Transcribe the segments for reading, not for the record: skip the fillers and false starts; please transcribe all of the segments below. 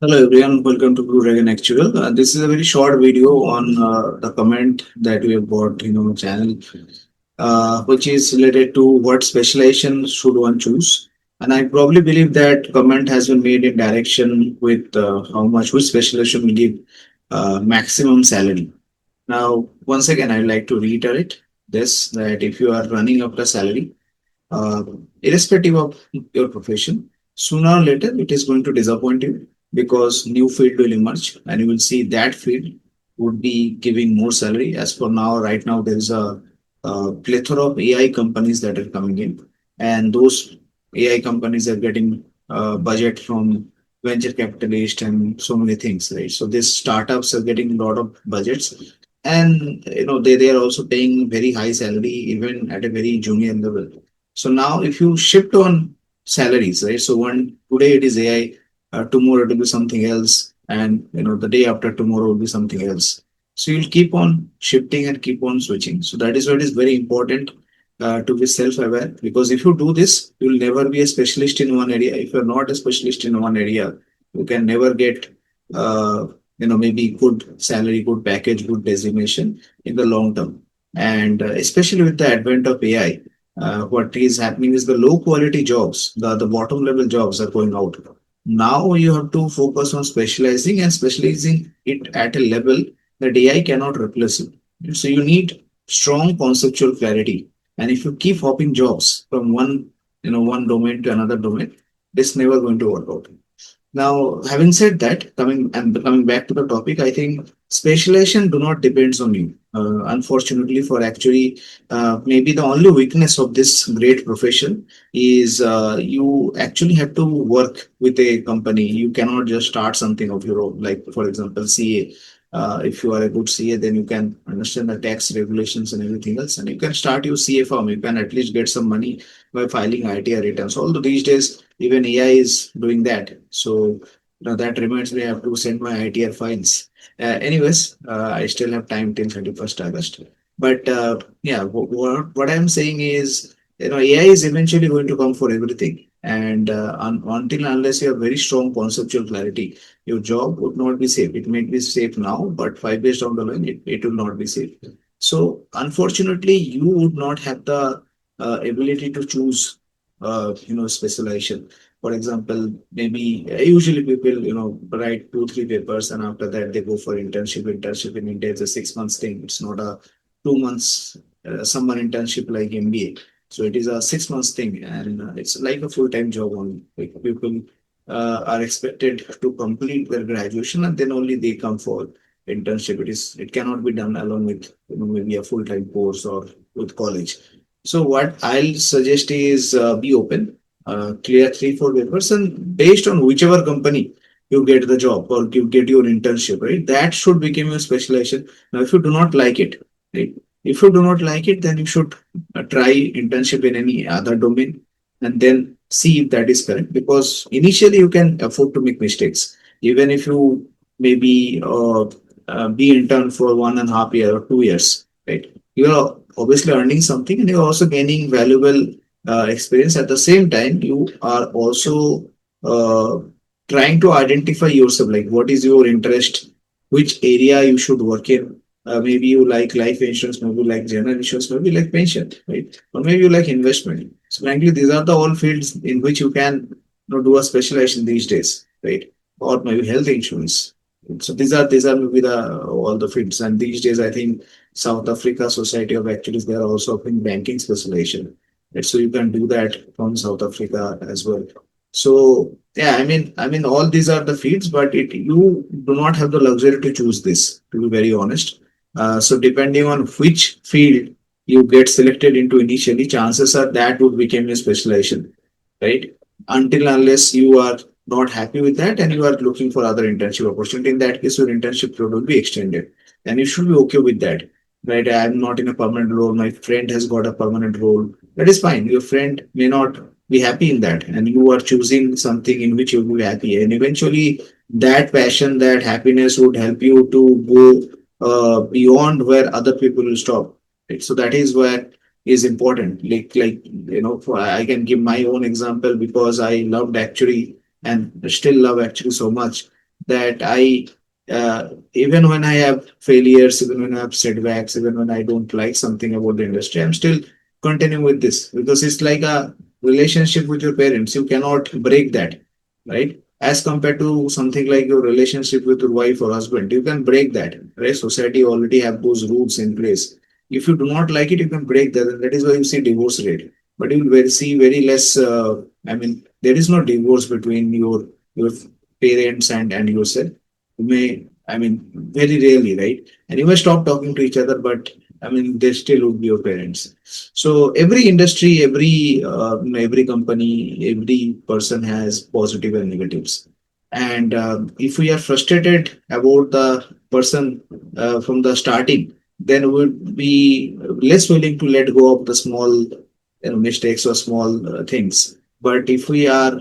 Hello everyone, welcome to Blue Dragon Actual. This is a very short video on the comment that we have got in our channel, which is related to what specialization should one choose. And I probably believe that comment has been made in direction with how much which specialization will give maximum salary. Now, once again, I'd like to reiterate this that if you are running after salary, uh, irrespective of your profession, sooner or later it is going to disappoint you because new field will emerge and you will see that field would be giving more salary. As for now, right now there is a plethora of AI companies that are coming in, and those AI companies are getting budget from venture capitalist and so many things, right? So these startups are getting a lot of budgets, and they are also paying very high salary even at a very junior level. So now if you shift on salaries, right? So one today it is AI, tomorrow it will be something else, and the day after tomorrow will be something else. So you'll keep on shifting and keep on switching. So that is what is very important to be self-aware, because if you do this, you'll never be a specialist in one area. If you're not a specialist in one area, you can never get maybe good salary, good package, good designation in the long term. And especially with the advent of AI, what is happening is the low quality jobs, the bottom level jobs are going out. Now you have to focus on specializing and specializing it at a level that AI cannot replace you. So you need strong conceptual clarity. And if you keep hopping jobs from one domain to another domain, it's never going to work out. Now, having said that, coming back to the topic, I think specialization do not depends on you. Unfortunately, for actually, maybe the only weakness of this great profession is you actually have to work with a company. You cannot just start something of your own. Like for example, CA. If you are a good CA, then you can understand the tax regulations and everything else, and you can start your CA firm. You can at least get some money by filing ITR returns. Although these days even AI is doing that. So that reminds me, I have to send my ITR files. Anyways, I still have time till 31st August. But yeah, what I'm saying is, AI is eventually going to come for everything. And until unless you have very strong conceptual clarity, your job would not be safe. It may be safe now, but 5 years down the line, it will not be safe. So unfortunately, you would not have the ability to choose, specialization. For example, maybe usually people, write 2, 3 papers, and after that they go for internship. Internship in India is a 6 months thing. It's not a 2 months summer internship like MBA. So it is a 6 months thing, and it's like a full-time job only. Like people are expected to complete their graduation, and then only they come for internship. It cannot be done along with maybe a full-time course or with college. So what I'll suggest is be open, clear 3, 4 papers, and based on whichever company you get the job or you get your internship, right? That should become your specialization. Now, if you do not like it, right? If you do not like it, then you should try internship in any other domain and then see if that is correct. Because initially you can afford to make mistakes, even if you maybe be intern for 1.5 year or 2 years, right? You are obviously earning something and you're also gaining valuable experience. At the same time, you are also uh, trying to identify yourself, like what is your interest, which area you should work in. Maybe you like life insurance, maybe you like general insurance, maybe you like pension, right? Or maybe you like investment. So frankly, these are the all fields in which you can do a specialization these days, right? Or maybe health insurance. So these are maybe the all the fields. And these days, I think South Africa Society of Actuaries, they are also offering banking specialization. Right? So you can do that from South Africa as well. So yeah, I mean, all these are the fields, but you do not have the luxury to choose this. To be very honest, so depending on which field you get selected into initially, chances are that would become your specialization, right? Until unless you are not happy with that and you are looking for other internship opportunity, in that case, your internship period will be extended, and you should be okay with that, right? I'm not in a permanent role. My friend has got a permanent role. That is fine. Your friend may not be happy in that, and you are choosing something in which you'll be happy, and eventually that passion, that happiness would help you to go beyond where other people will stop. Right? So that is where is important. I can give my own example because I loved actuary and still love actuary so much. that I, even when I have failures, even when I have setbacks, even when I don't like something about the industry, I'm still continuing with this because it's like a relationship with your parents. You cannot break that, right? As compared to something like your relationship with your wife or husband, you can break that, right? Society already have those rules in place. If you do not like it, you can break that. And that is why you see divorce rate. But you will see very less. I mean, there is no divorce between your parents and yourself. You may, I mean, very rarely, right? And you may stop talking to each other, but I mean, they still would be your parents. So every industry, every company, every person has positive and negatives. And if we are frustrated about the person from the starting, then we'll be less willing to let go of the small mistakes or small things. But if we are,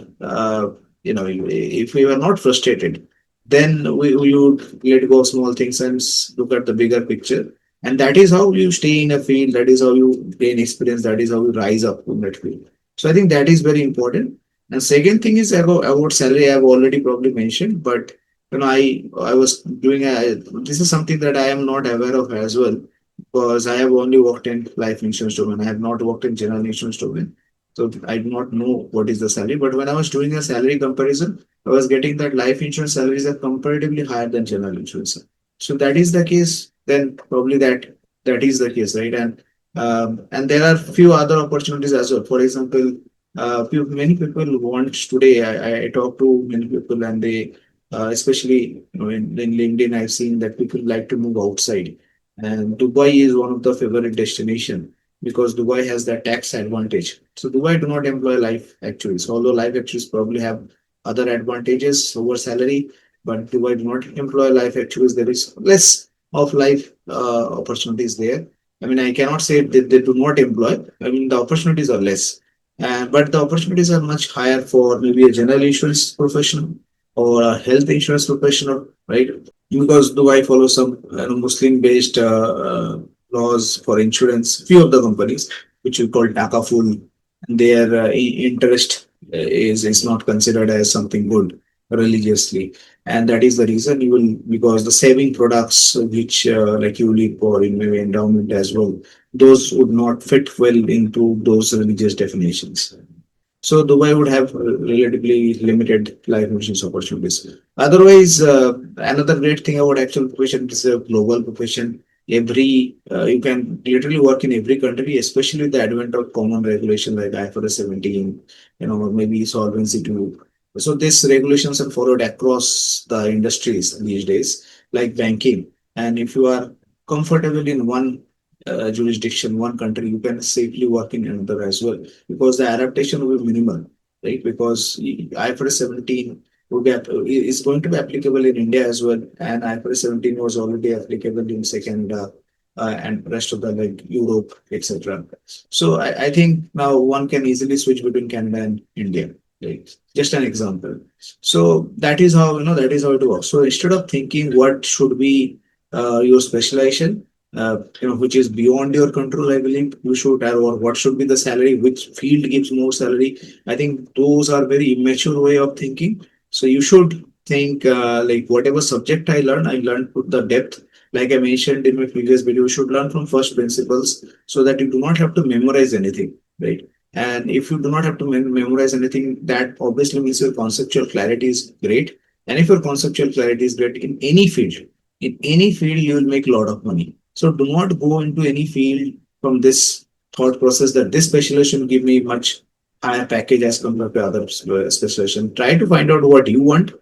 if we were not frustrated, then we would let go of small things and look at the bigger picture. And that is how you stay in a field. That is how you gain experience. That is how you rise up in that field. So I think that is very important. And second thing is about salary. I have already probably mentioned, but I was doing this is something that I am not aware of as well because I have only worked in life insurance domain. I have not worked in general insurance domain. So I do not know what is the salary. But when I was doing a salary comparison, I was getting that life insurance salaries are comparatively higher than general insurance. So that is the case, then probably that is the case, right? And there are few other opportunities as well. For example, many people want today. I talk to many people, and they, especially in LinkedIn, I've seen that people like to move outside, and Dubai is one of the favorite destination because Dubai has that tax advantage. So Dubai do not employ life actuaries, although life actuaries probably have other advantages over salary, but Dubai do not employ life actuaries. There is less of life opportunities there. I mean, I cannot say that they do not employ. I mean, the opportunities are less, but the opportunities are much higher for maybe a general insurance professional or a health insurance professional, right? Because Dubai follows some Muslim-based laws for insurance. Few of the companies, which we call takaful, and their interest is not considered as something good religiously, and that is the reason you will because the saving products which like you leap or in maybe endowment as well, those would not fit well into those religious definitions. So Dubai would have relatively limited life insurance opportunities. Otherwise, another great thing about actual profession is a global profession. Every you can literally work in every country, especially with the advent of common regulation like IFRS 17, or maybe Solvency 2. So these regulations are followed across the industries these days, like banking. And if you are comfortable in one jurisdiction, one country, you can safely work in another as well because the adaptation will be minimal, right? Because IFRS 17 would is going to be applicable in India as well, and IFRS 17 was already applicable in second and rest of the like Europe, etc. So I think now one can easily switch between Canada and India. Right? Just an example. So that is how that is how it works. So instead of thinking what should be your specialization, which is beyond your control, I believe you should have, or what should be the salary, which field gives more salary. I think those are very immature way of thinking. So you should think like whatever subject I learned with the depth. Like I mentioned in my previous video, you should learn from first principles so that you do not have to memorize anything, right? And if you do not have to memorize anything, that obviously means your conceptual clarity is great. And if your conceptual clarity is great in any field, you will make a lot of money. So do not go into any field from this thought process that this specialization will give me much higher package as compared to other specialization. Try to find out what you want,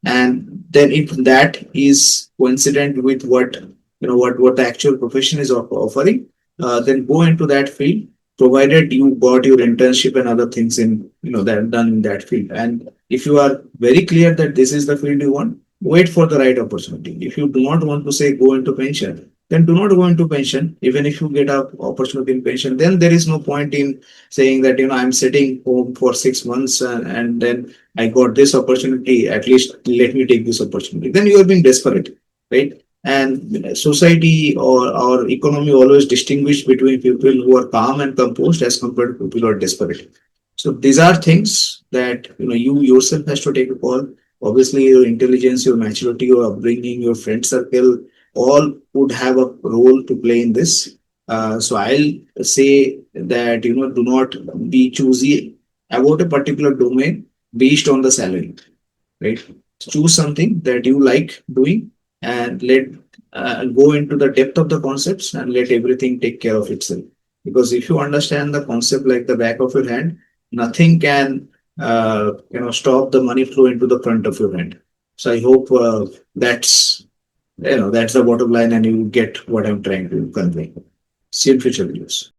and then if that is coincident with what the actual profession is offering, then go into that field, provided you got your internship and other things in that done in that field. And if you are very clear that this is the field you want, wait for the right opportunity. If you do not want to say go into pension, then do not go into pension. Even if you get a opportunity in pension, then there is no point in saying that I'm sitting home for 6 months and then I got this opportunity, at least let me take this opportunity. Then you are being desperate, right? And society or economy always distinguish between people who are calm and composed as compared to people who are desperate. So these are things that you yourself has to take a call. Obviously, your intelligence, your maturity, your upbringing, your friend circle, all would have a role to play in this. So I'll say that do not be choosy about a particular domain based on the salary, right? Choose something that you like doing and let go into the depth of the concepts and let everything take care of itself. Because if you understand the concept like the back of your hand, nothing can stop the money flow into the front of your hand. So I hope that's the bottom line, and you get what I'm trying to convey. See you in future videos.